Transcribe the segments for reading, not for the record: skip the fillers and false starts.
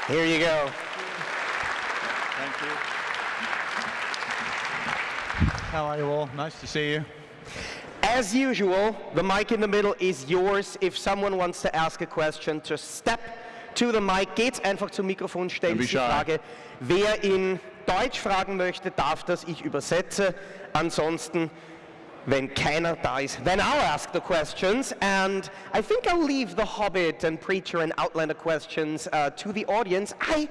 Here you go. Thank you. How are you all? Nice to see you. As usual, the mic in the middle is yours. If someone wants to ask a question, just step to the mic. Geht's einfach zum Mikrofon, stellt die Frage. Wer in Deutsch fragen möchte, darf das, ich übersetze. Ansonsten, wenn keiner da ist, then I'll ask the questions. And I think I'll leave the Hobbit and Preacher and Outlander questions to the audience. I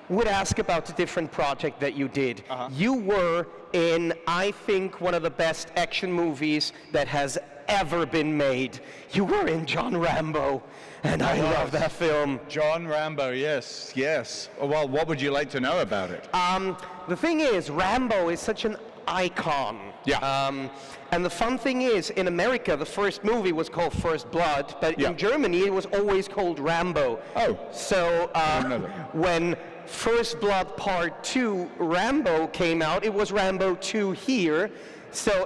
would ask about the different project that you did. You were in, I think, one of the best action movies that has ever been made. You were in John Rambo, and I love that film. John Rambo, yes, yes. Well, what would you like to know about it? The thing is, Rambo is such an icon. Yeah. And the fun thing is, in America, the first movie was called First Blood, but in Germany, it was always called Rambo. Oh. So when First Blood Part 2 Rambo came out, it was Rambo 2 here. So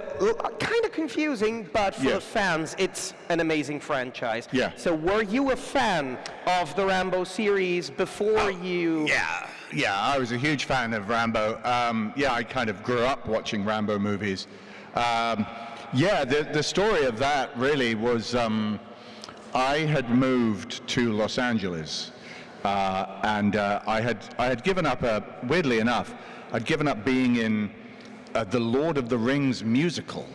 kind of confusing, but for the fans, it's an amazing franchise. Yeah. So were you a fan of the Rambo series before you? Yeah, I was a huge fan of Rambo. I kind of grew up watching Rambo movies. The story of that really was I had moved to Los Angeles. And I had given up, weirdly enough, I'd given up being in the Lord of the Rings musical.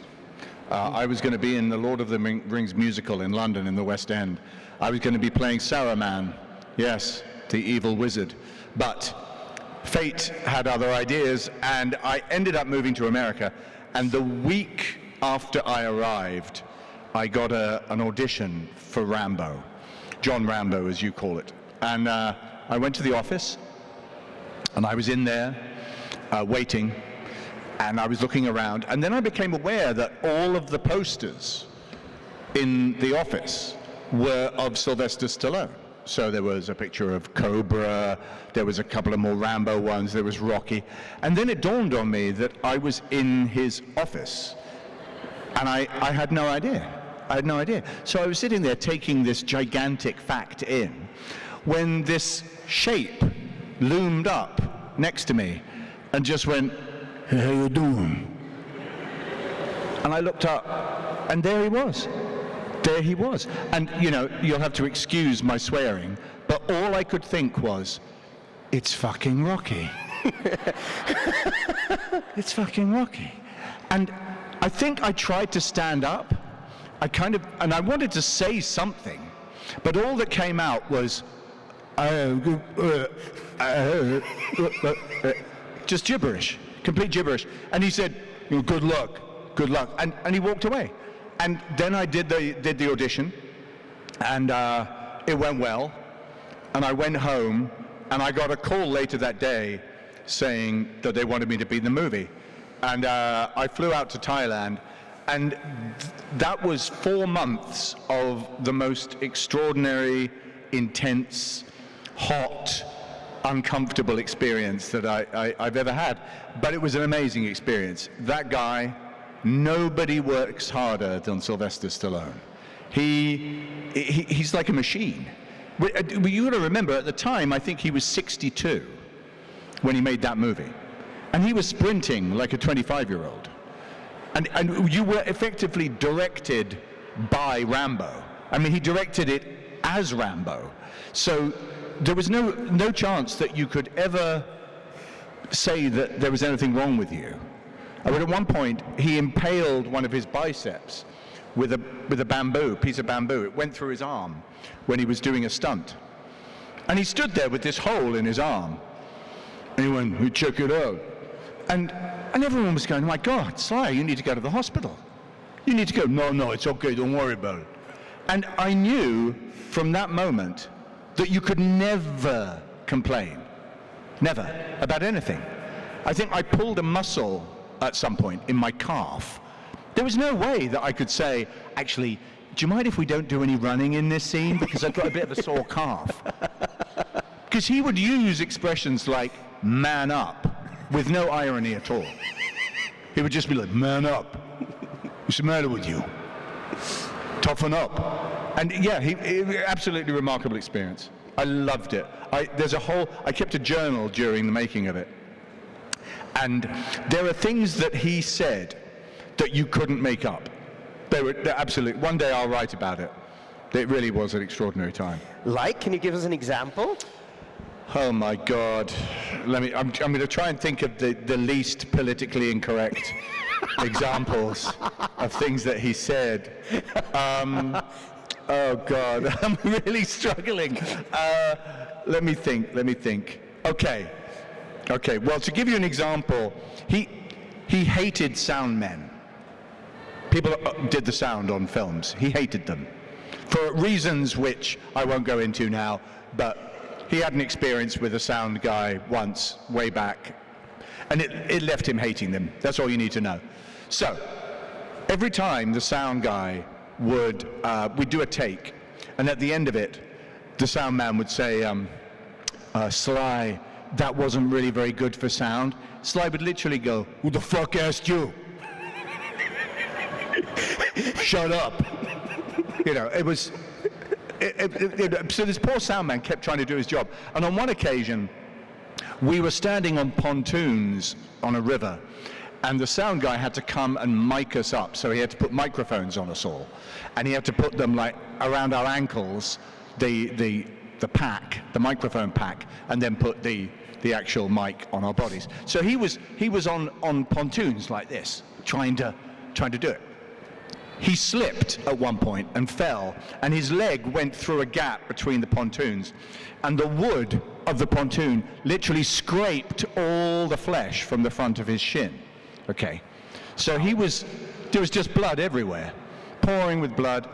I was going to be in the Lord of the Rings musical in London in the West End. I was going to be playing Saruman, yes, the evil wizard. But fate had other ideas, and I ended up moving to America. And the week after I arrived, I got an audition for Rambo, John Rambo, as you call it. And I went to the office, and I was in there waiting, and I was looking around, and then I became aware that all of the posters in the office were of Sylvester Stallone. So there was a picture of Cobra, there was a couple of more Rambo ones, there was Rocky, and then it dawned on me that I was in his office, and I had no idea. I had no idea. So I was sitting there taking this gigantic fact in, when this shape loomed up next to me and just went, "Hey, how you doing?" And I looked up, and there he was. There he was. And, you know, you'll have to excuse my swearing, but all I could think was, it's fucking Rocky. It's fucking Rocky. And I think I tried to stand up. And I wanted to say something, but all that came out was, just gibberish, complete gibberish. And he said, "Good luck, good luck," and he walked away. And then I did the audition, and it went well. And I went home, and I got a call later that day saying that they wanted me to be in the movie. And I flew out to Thailand, and that was 4 months of the most extraordinary, intense, hot, uncomfortable experience that I've ever had. But it was an amazing experience. That guy, nobody works harder than Sylvester Stallone. He's like a machine. You got to remember, at the time, I think he was 62 when he made that movie. And he was sprinting like a 25-year-old. And you were effectively directed by Rambo. I mean, he directed it as Rambo. So there was no chance that you could ever say that there was anything wrong with you. But at one point, he impaled one of his biceps with a piece of bamboo. It went through his arm when he was doing a stunt. And he stood there with this hole in his arm. And he went, "Hey, check it out." And everyone was going, "My God, Sly, you need to go to the hospital. You need to go." No, it's okay, don't worry about it. And I knew from that moment that you could never complain. Never, about anything. I think I pulled a muscle at some point in my calf. There was no way that I could say, "Actually, do you mind if we don't do any running in this scene? Because I've got a bit of a sore calf." Because he would use expressions like, "Man up," with no irony at all. He would just be like, "Man up. What's the matter with you? Toughen up." And yeah, he absolutely remarkable experience. I loved it. I kept a journal during the making of it. And there are things that he said that you couldn't make up. They're absolute. One day I'll write about it. It really was an extraordinary time. Like, can you give us an example? Oh my God. I'm going to try and think of the least politically incorrect examples of things that he said. Oh God, I'm really struggling. Let me think. Okay, well, to give you an example, he hated sound men. People did the sound on films. He hated them for reasons which I won't go into now, but he had an experience with a sound guy once, way back, and it left him hating them. That's all you need to know. So, every time the sound guy we'd do a take, and at the end of it, the sound man would say, Sly, that wasn't really very good for sound. Sly would literally go, who the fuck asked you? Shut up. You know, it was, so this poor sound man kept trying to do his job. And on one occasion, we were standing on pontoons on a river, and the sound guy had to come and mic us up, so he had to put microphones on us all. And he had to put them like around our ankles, the pack, the microphone pack, and then put the actual mic on our bodies. So he was on pontoons like this, trying to do it. He slipped at one point and fell, and his leg went through a gap between the pontoons, and the wood of the pontoon literally scraped all the flesh from the front of his shin. Okay, so there was just blood everywhere, pouring with blood,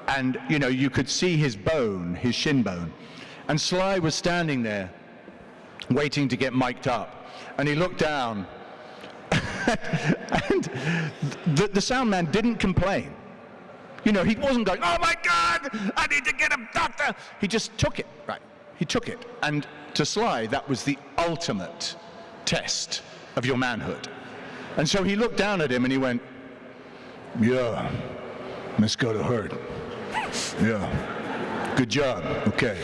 and you know, you could see his bone, his shin bone. And Sly was standing there, waiting to get mic'd up, and he looked down, and the sound man didn't complain. You know, he wasn't going, oh my God, I need to get a doctor. He just took it, right? He took it, and to Sly, that was the ultimate test of your manhood. And so he looked down at him and he went, yeah, that's gotta hurt. Yeah, good job, okay.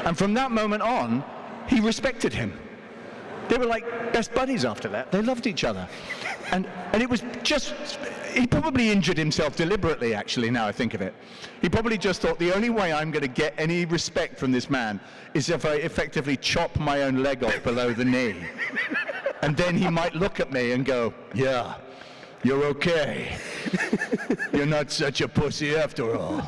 And from that moment on, he respected him. They were like best buddies after that. They loved each other. And it was just, he probably injured himself deliberately, actually, now I think of it. He probably just thought, the only way I'm gonna get any respect from this man is if I effectively chop my own leg off below the knee. And then he might look at me and go, yeah, you're okay. You're not such a pussy after all.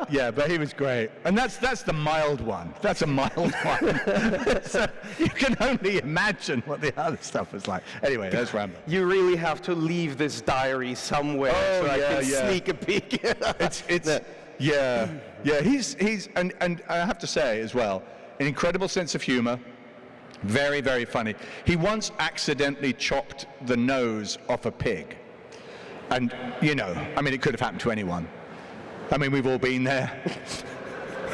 Yeah, but he was great. And that's the mild one. That's a mild one. So you can only imagine what the other stuff was like. Anyway, that's Rambo. You really have to leave this diary somewhere so I can sneak a peek. He's and I have to say as well, an incredible sense of humor. Very, very funny. He once accidentally chopped the nose off a pig. And, you know, I mean, it could have happened to anyone. I mean, we've all been there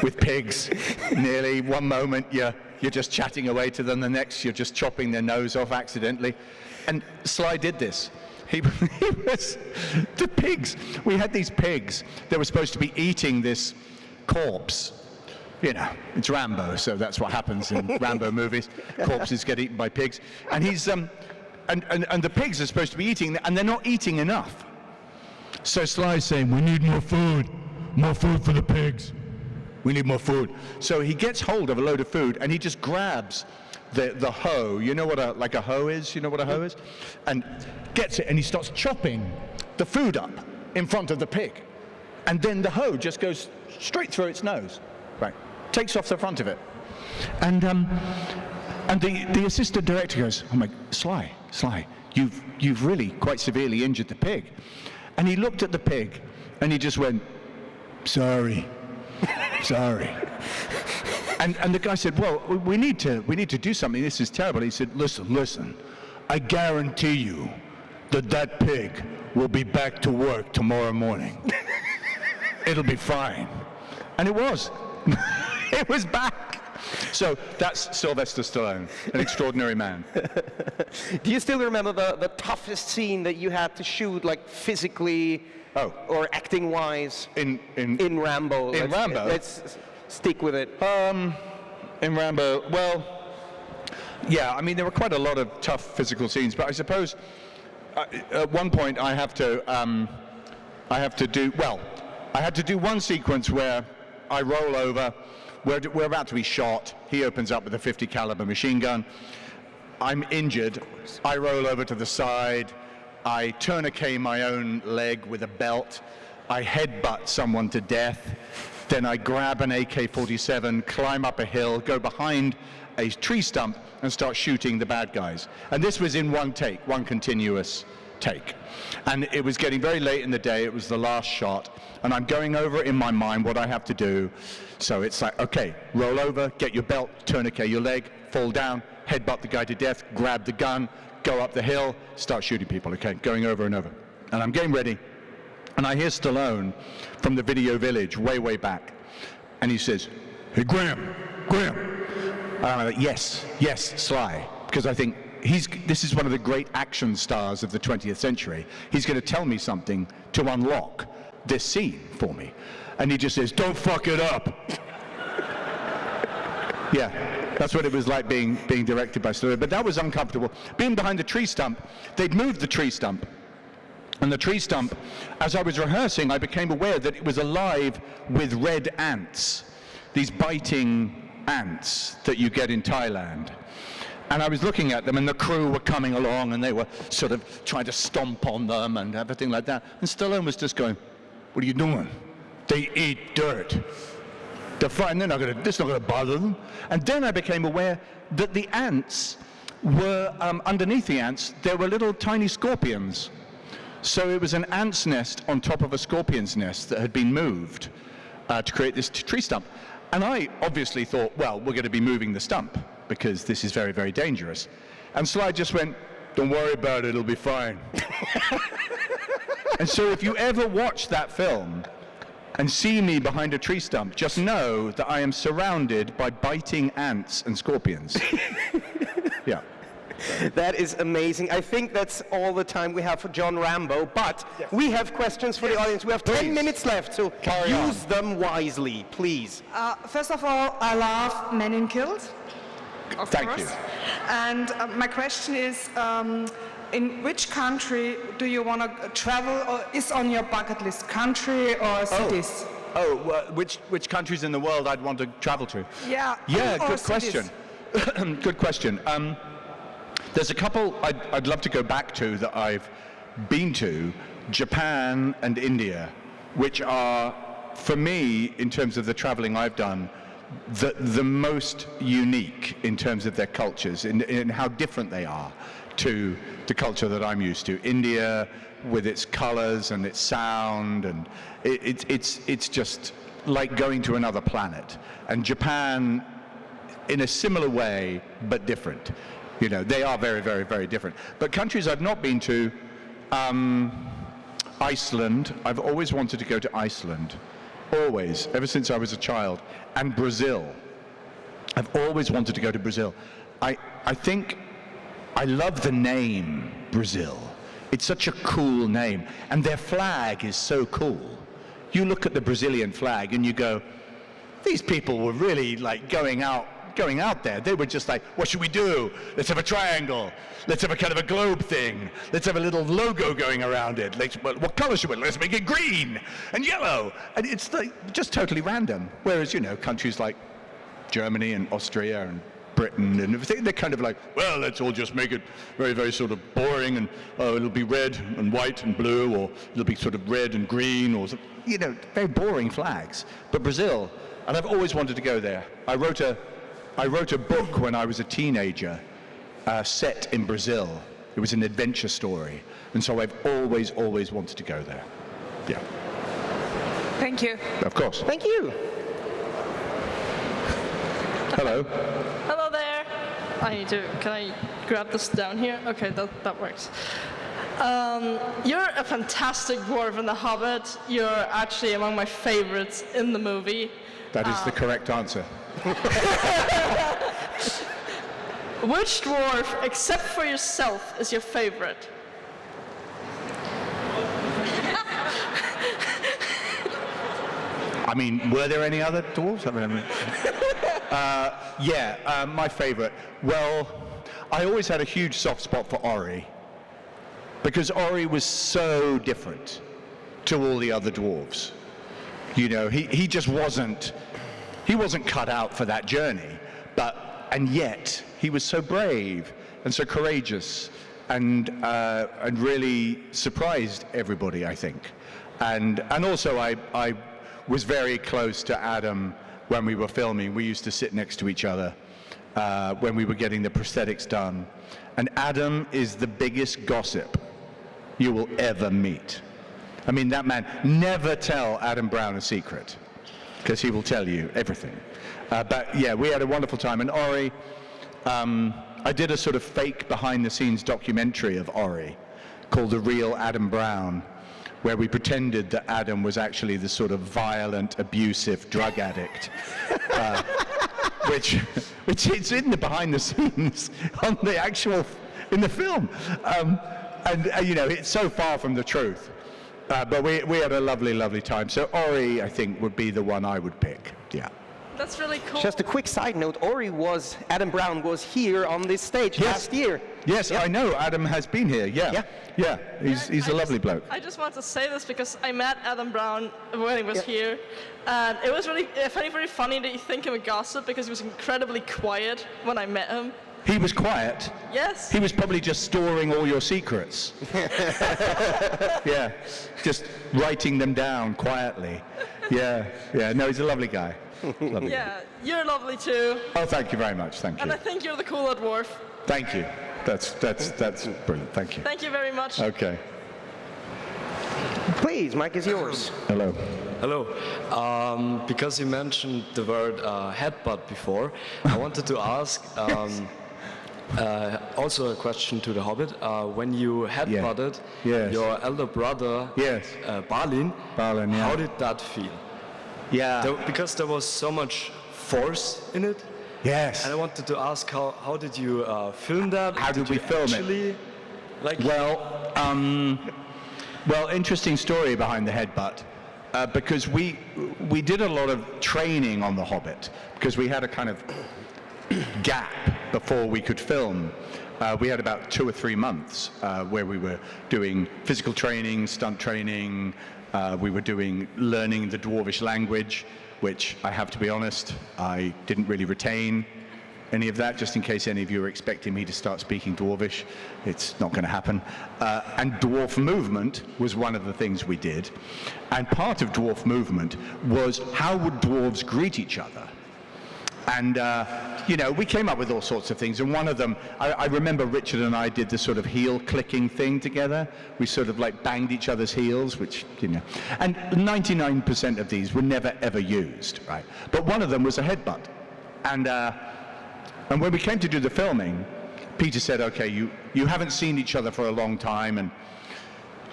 with pigs. Nearly one moment you're just chatting away to them, the next you're just chopping their nose off accidentally. And Sly did this. He was, the pigs, we had these pigs that were supposed to be eating this corpse. You know, it's Rambo, so that's what happens in Rambo movies. Corpses get eaten by pigs. And he's, and the pigs are supposed to be eating, and they're not eating enough. So Sly's saying, we need more food for the pigs. We need more food. So he gets hold of a load of food, and he just grabs the hoe. You know what a hoe is? You know what a hoe is? And gets it, and he starts chopping the food up in front of the pig. And then the hoe just goes straight through its nose. Right. Takes off the front of it. And the assistant director goes, oh my, Sly, you've really quite severely injured the pig. And he looked at the pig and he just went, sorry. And the guy said, well, we need to do something. This is terrible. He said, listen, I guarantee you that pig will be back to work tomorrow morning. It'll be fine. And it was. It was back. So that's Sylvester Stallone, an extraordinary man. Do you still remember the toughest scene that you had to shoot, like physically or acting-wise? In Rambo. In Rambo? stick with it. In Rambo, well, yeah, I mean, there were quite a lot of tough physical scenes, but I suppose at one point I had to do one sequence where I roll over, we're about to be shot, he opens up with a 50 caliber machine gun, I'm injured, I roll over to the side, I tourniquet my own leg with a belt, I headbutt someone to death, then I grab an AK-47, climb up a hill, go behind a tree stump and start shooting the bad guys. And this was in one take, one continuous take. And it was getting very late in the day, it was the last shot, and I'm going over in my mind what I have to do. So it's like, okay, roll over, get your belt, tourniquet your leg, fall down, headbutt the guy to death, grab the gun, go up the hill, start shooting people, okay, going over and over. And I'm getting ready, and I hear Stallone from the Video Village way, way back, and he says, "Hey, Graham. And I'm like, yes, Sly, because I think this is one of the great action stars of the 20th century. He's going to tell me something to unlock this scene for me. And he just says, "Don't fuck it up." Yeah, that's what it was like being directed by Stallone. But that was uncomfortable. Being behind the tree stump, they'd moved the tree stump. And the tree stump, as I was rehearsing, I became aware that it was alive with red ants, these biting ants that you get in Thailand. And I was looking at them, and the crew were coming along, and they were sort of trying to stomp on them and everything like that. And Stallone was just going, "What are you doing? They eat dirt. They're fine, this is not going to bother them." And then I became aware that the ants were, underneath the ants, there were little tiny scorpions. So it was an ant's nest on top of a scorpion's nest that had been moved to create this tree stump. And I obviously thought, well, we're going to be moving the stump because this is very, very dangerous. And Sly just went, "Don't worry about it, it'll be fine." And so if you ever watch that film and see me behind a tree stump, just know that I am surrounded by biting ants and scorpions. Yeah. That is amazing. I think that's all the time we have for John Rambo, but we have questions for the audience. We have 10 minutes left, so use them wisely, please. First of all, I love Men in Killed, of Thank course. you. And my question is, in which country do you want to travel, or is on your bucket list, country or cities? Which countries in the world I'd want to travel to? Yeah. Yeah, or good question. Good question. There's a couple I'd love to go back to that I've been to, Japan and India, which are, for me, in terms of the traveling I've done, the most unique in terms of their cultures, in how different they are to the culture that I'm used to. India, with its colors and its sound, and it's just like going to another planet. And Japan, in a similar way, but different. You know, they are very, very, very different. But countries I've not been to, Iceland, I've always wanted to go to Iceland. Always, ever since I was a child. And Brazil. I've always wanted to go to Brazil. I think I love the name Brazil. It's such a cool name. And their flag is so cool. You look at the Brazilian flag and you go, these people were really like going out there. They were just like, what should we do? Let's have a triangle. Let's have a kind of a globe thing. Let's have a little logo going around it. What color should we? Let's make it green and yellow. And it's like just totally random. Whereas, you know, countries like Germany and Austria and Britain and everything, they're kind of like, well, let's all just make it very, very sort of boring, and it'll be red and white and blue, or it'll be sort of red and green, or you know, very boring flags. But Brazil, and I've always wanted to go there. I wrote a book when I was a teenager, set in Brazil. It was an adventure story, and so I've always wanted to go there. Yeah. Thank you. Of course. Thank you. Hello. Hello there. Can I grab this down here? Okay, that works. You're a fantastic dwarf in The Hobbit. You're actually among my favorites in the movie. That is the correct answer. Which dwarf, except for yourself, is your favorite? I mean, were there any other dwarves? My favorite. Well, I always had a huge soft spot for Ori, because Ori was so different to all the other dwarves. You know, he just wasn't cut out for that journey, and yet he was so brave and so courageous and really surprised everybody, I think. And also I was very close to Adam when we were filming. We used to sit next to each other when we were getting the prosthetics done. And Adam is the biggest gossip you will ever meet. I mean, that man, never tell Adam Brown a secret, because he will tell you everything. But yeah, we had a wonderful time. And Ori, I did a sort of fake behind-the-scenes documentary of Ori called The Real Adam Brown, where we pretended that Adam was actually the sort of violent, abusive drug addict, which is in the behind-the-scenes in the film. You know, it's so far from the truth. But we had a lovely, lovely time. So Ori, I think, would be the one I would pick. Yeah. That's really cool. Just a quick side note, Adam Brown was here on this stage last year. Yes, I know. Adam has been here, yeah. He's a lovely bloke. I just want to say this because I met Adam Brown when he was here. And it was really, I find it very funny that you think him a gossip, because he was incredibly quiet when I met him. He was quiet? Yes. He was probably just storing all your secrets. Yeah, just writing them down quietly. Yeah, no, he's a lovely guy. Lovely. Yeah, you're lovely too. Oh, thank you very much, thank you. And I think you're the cooler dwarf. Thank you. That's brilliant, thank you. Thank you very much. Okay. Please, mic is yours. Hello. Hello. Because you mentioned the word headbutt before, I wanted to ask, also a question to the Hobbit. When you headbutted your elder brother, Balin, how did that feel? Yeah. Because there was so much force in it. Yes. And I wanted to ask, how did you film that? How did we film it? Well, interesting story behind the headbutt. Because we did a lot of training on the Hobbit, because we had a kind of gap before we could film. We had about 2 or 3 months where we were doing physical training, stunt training. We were learning the Dwarvish language, which I have to be honest, I didn't really retain any of that, just in case any of you are expecting me to start speaking Dwarvish. It's not going to happen. And dwarf movement was one of the things we did. And part of dwarf movement was how would dwarves greet each other? And, you know, we came up with all sorts of things. And one of them, I remember Richard and I did this sort of heel clicking thing together. We sort of like banged each other's heels, which, you know. And 99% of these were never, ever used, right? But one of them was a headbutt. And when we came to do the filming, Peter said, okay, you haven't seen each other for a long time, and,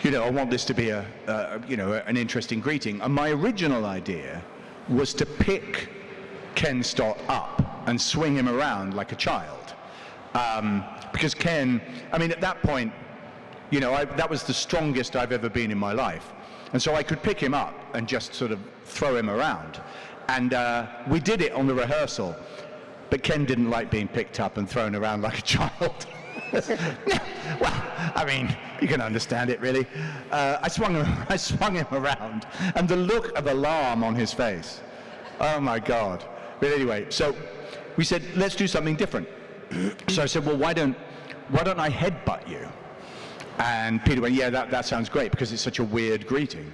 you know, I want this to be an interesting greeting. And my original idea was to pick Ken Stott up and swing him around like a child. Because Ken, I mean, at that point, you know, that was the strongest I've ever been in my life. And so I could pick him up and just sort of throw him around. And we did it on the rehearsal. But Ken didn't like being picked up and thrown around like a child. Well, I mean, you can understand it, really. I swung him around, and the look of alarm on his face. Oh, my God. But anyway, so we said, let's do something different. So I said, well, why don't I headbutt you? And Peter went, yeah, that sounds great, because it's such a weird greeting.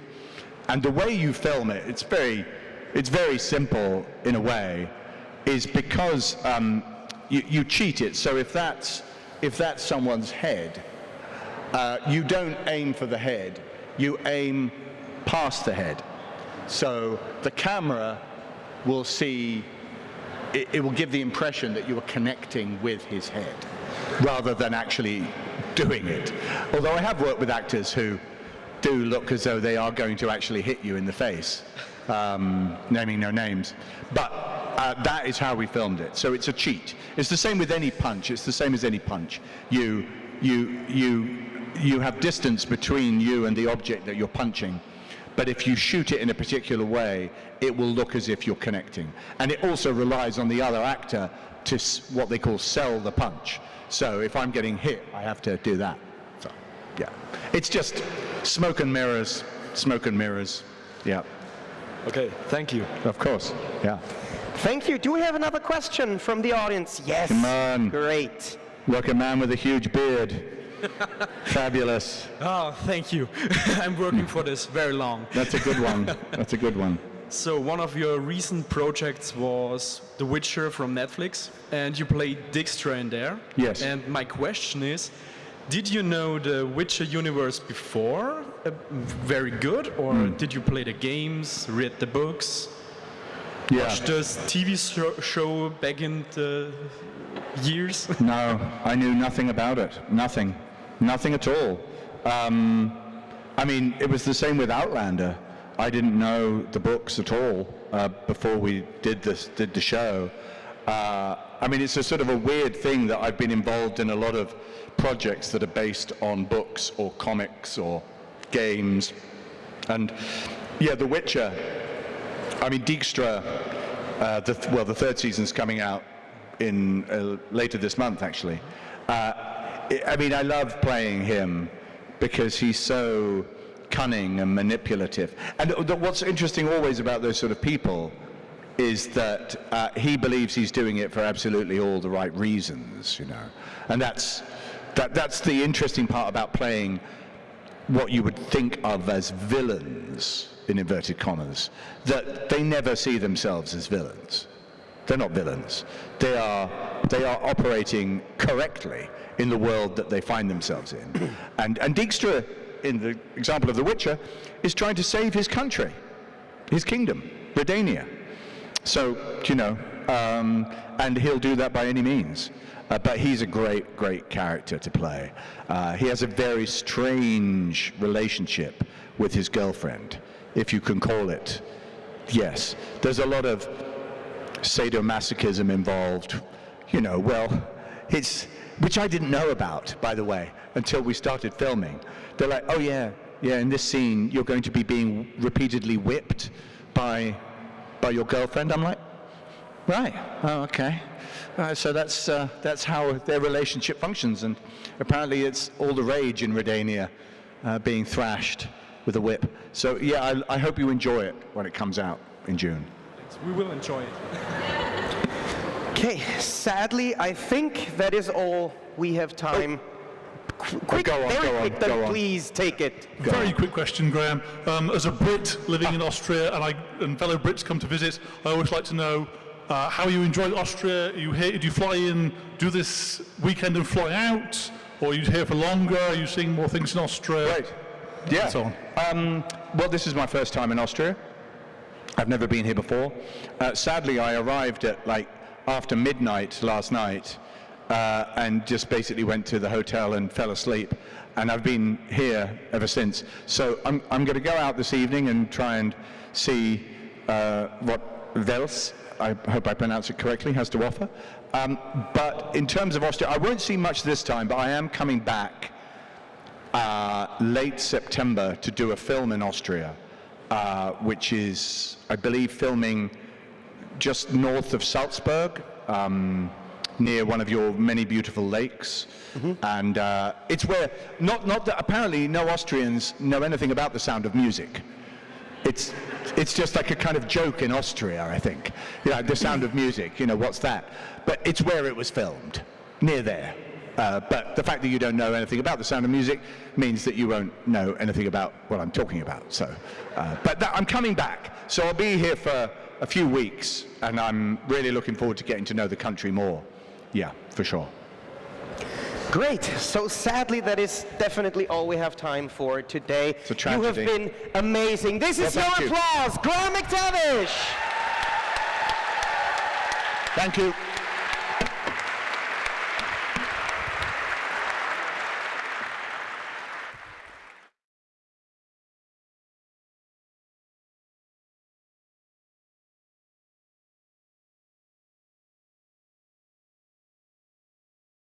And the way you film it, it's very simple in a way, is because you cheat it. So if that's someone's head, you don't aim for the head, you aim past the head. So the camera will see, it will give the impression that you are connecting with his head, rather than actually doing it. Although I have worked with actors who do look as though they are going to actually hit you in the face, naming no names. But that is how we filmed it. So it's a cheat. It's the same with any punch. It's the same as any punch. You have distance between you and the object that you're punching, but if you shoot it in a particular way, it will look as if you're connecting. And it also relies on the other actor to what they call sell the punch. So if I'm getting hit, I have to do that. So, yeah. It's just smoke and mirrors, yeah. Okay, thank you. Of course, yeah. Thank you. Do we have another question from the audience? Yes. Come on. Great. Look, a man with a huge beard. Fabulous. Oh, thank you. I'm working for this very long. That's a good one. That's a good one. So one of your recent projects was The Witcher from Netflix, and you played Dijkstra in there. Yes. And my question is, did you know the Witcher universe before? Very good? Or did you play the games, read the books? Yeah. Watch this TV show back in the years? No, I knew nothing about it. Nothing at all. I mean, it was the same with Outlander. I didn't know the books at all before we did the show. I mean, it's a sort of a weird thing that I've been involved in a lot of projects that are based on books or comics or games. And yeah, The Witcher, I mean, Dijkstra, the third season's coming out in later this month, actually. I mean, I love playing him because he's so cunning and manipulative. And what's interesting always about those sort of people is that he believes he's doing it for absolutely all the right reasons, you know. And that's the interesting part about playing what you would think of as villains, in inverted commas, that they never see themselves as villains. They're not villains. They are operating correctly in the world that they find themselves in. And Dijkstra, in the example of The Witcher, is trying to save his country, his kingdom, Redania. So, you know, and he'll do that by any means. But he's a great character to play. He has a very strange relationship with his girlfriend, if you can call it. Yes, there's a lot of sadomasochism involved, you know, well, which I didn't know about, by the way, until we started filming. They're like, oh yeah, in this scene, you're going to be being repeatedly whipped by your girlfriend. I'm like, right, oh, okay. So that's how their relationship functions, and apparently it's all the rage in Redania, being thrashed with a whip. So yeah, I hope you enjoy it when it comes out in June. We will enjoy it. Okay, sadly, I think that is all we have time. Quick, go on. Please take it. Very quick question, Graham. As a Brit living in Austria, and fellow Brits come to visit, I always like to know how you enjoy Austria. Are you here? Do you fly in, do this weekend and fly out, or are you here for longer? Are you seeing more things in Austria? Right. Yeah. And so on. Well, this is my first time in Austria. I've never been here before. Sadly, I arrived at after midnight last night, and just basically went to the hotel and fell asleep. And I've been here ever since. So I'm going to go out this evening and try and see what Wels, I hope I pronounce it correctly, has to offer. But in terms of Austria, I won't see much this time, but I am coming back late September to do a film in Austria, which is, I believe, filming just north of Salzburg, near one of your many beautiful lakes. Mm-hmm. And it's where, not that apparently no Austrians know anything about the sound of music. It's just like a kind of joke in Austria, I think. You know, the sound of music, you know, what's that? But it's where it was filmed, near there. But the fact that you don't know anything about the sound of music means that you won't know anything about what I'm talking about. So, I'm coming back. So I'll be here for a few weeks, and I'm really looking forward to getting to know the country more. Yeah, for sure. Great. So sadly, that is definitely all we have time for today. It's a tragedy. You have been amazing. This is your applause. Graham McTAVISH. Thank you.